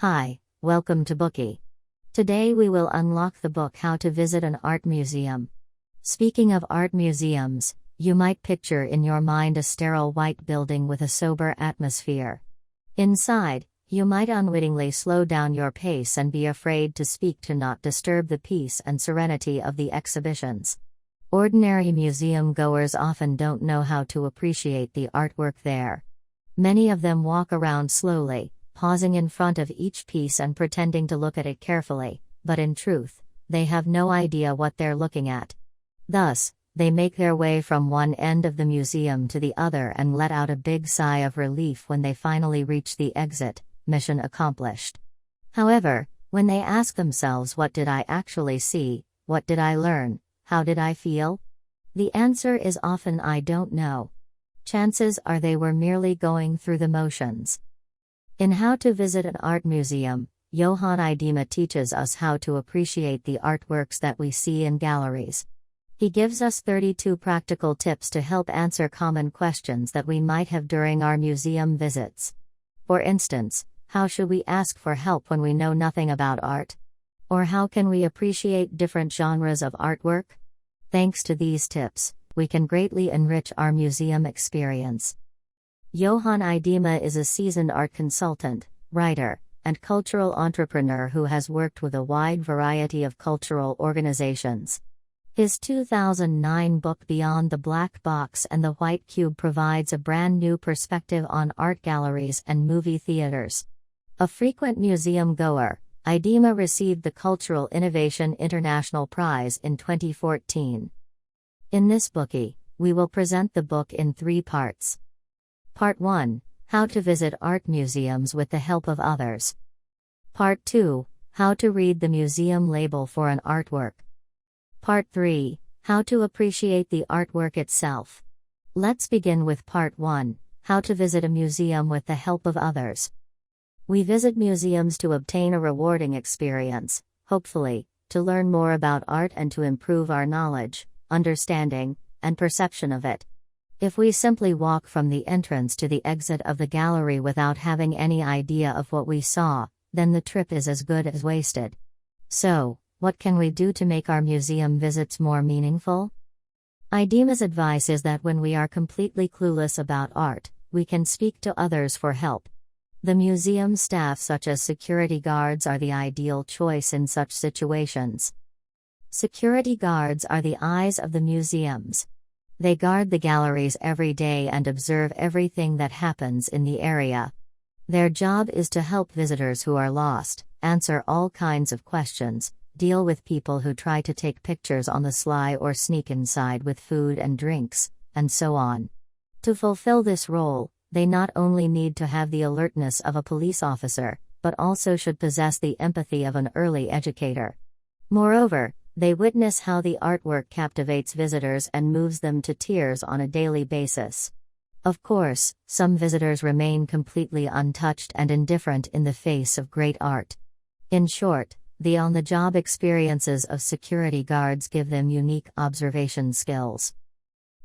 Hi, welcome to Bookie. Today we will unlock the book How to Visit an Art Museum. Speaking of art museums, you might picture in your mind a sterile white building with a sober atmosphere. Inside, you might unwittingly slow down your pace and be afraid to speak to not disturb the peace and serenity of the exhibitions. Ordinary museum goers often don't know how to appreciate the artwork there. Many of them walk around slowly, pausing in front of each piece and pretending to look at it carefully, but in truth, they have no idea what they're looking at. Thus, they make their way from one end of the museum to the other and let out a big sigh of relief when they finally reach the exit. Mission accomplished. However, when they ask themselves, what did I actually see, what did I learn, how did I feel? The answer is often I don't know. Chances are they were merely going through the motions. In How to Visit an Art Museum, Johan Idema teaches us how to appreciate the artworks that we see in galleries. He gives us 32 practical tips to help answer common questions that we might have during our museum visits. For instance, how should we ask for help when we know nothing about art? Or how can we appreciate different genres of artwork? Thanks to these tips, we can greatly enrich our museum experience. Johan Idema is a seasoned art consultant, writer, and cultural entrepreneur who has worked with a wide variety of cultural organizations. His 2009 book Beyond the Black Box and the White Cube provides a brand new perspective on art galleries and movie theaters. A frequent museum goer, Idema received the Cultural Innovation International Prize in 2014. In this Bookie, we will present the book in 3 parts. Part 1, How to Visit Art Museums with the Help of Others. Part 2, How to Read the Museum Label for an Artwork. Part 3, How to Appreciate the Artwork Itself. Let's begin with Part 1, How to Visit a Museum with the Help of Others. We visit museums to obtain a rewarding experience, hopefully, to learn more about art and to improve our knowledge, understanding, and perception of it. If we simply walk from the entrance to the exit of the gallery without having any idea of what we saw, then the trip is as good as wasted. So, what can we do to make our museum visits more meaningful? Idema's advice is that when we are completely clueless about art, we can speak to others for help. The museum staff, such as security guards, are the ideal choice in such situations. Security guards are the eyes of the museums. They guard the galleries every day and observe everything that happens in the area. Their job is to help visitors who are lost, answer all kinds of questions, deal with people who try to take pictures on the sly or sneak inside with food and drinks, and so on. To fulfill this role, they not only need to have the alertness of a police officer, but also should possess the empathy of an early educator. Moreover, they witness how the artwork captivates visitors and moves them to tears on a daily basis. Of course, some visitors remain completely untouched and indifferent in the face of great art. In short, the on-the-job experiences of security guards give them unique observation skills.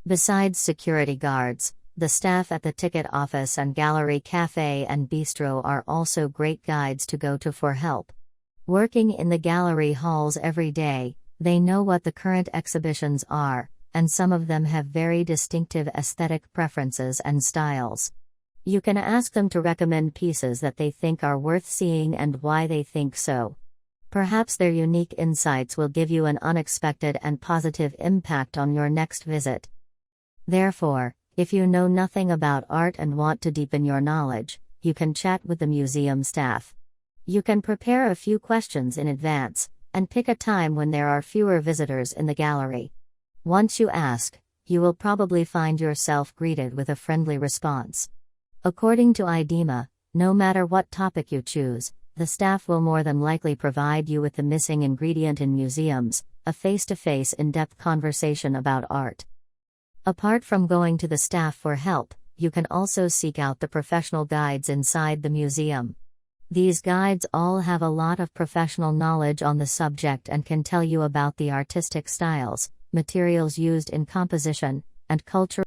Besides security guards, the staff at the ticket office and gallery cafe and bistro are also great guides to go to for help. Working in the gallery halls every day, they know what the current exhibitions are, and some of them have very distinctive aesthetic preferences and styles. You can ask them to recommend pieces that they think are worth seeing and why they think so. Perhaps their unique insights will give you an unexpected and positive impact on your next visit. Therefore, if you know nothing about art and want to deepen your knowledge, you can chat with the museum staff. You can prepare a few questions in advance, and pick a time when there are fewer visitors in the gallery. Once you ask, you will probably find yourself greeted with a friendly response. According to Idema, no matter what topic you choose, the staff will more than likely provide you with the missing ingredient in museums, a face-to-face in-depth conversation about art. Apart from going to the staff for help, you can also seek out the professional guides inside the museum. These guides all have a lot of professional knowledge on the subject and can tell you about the artistic styles, materials used in composition, and cultural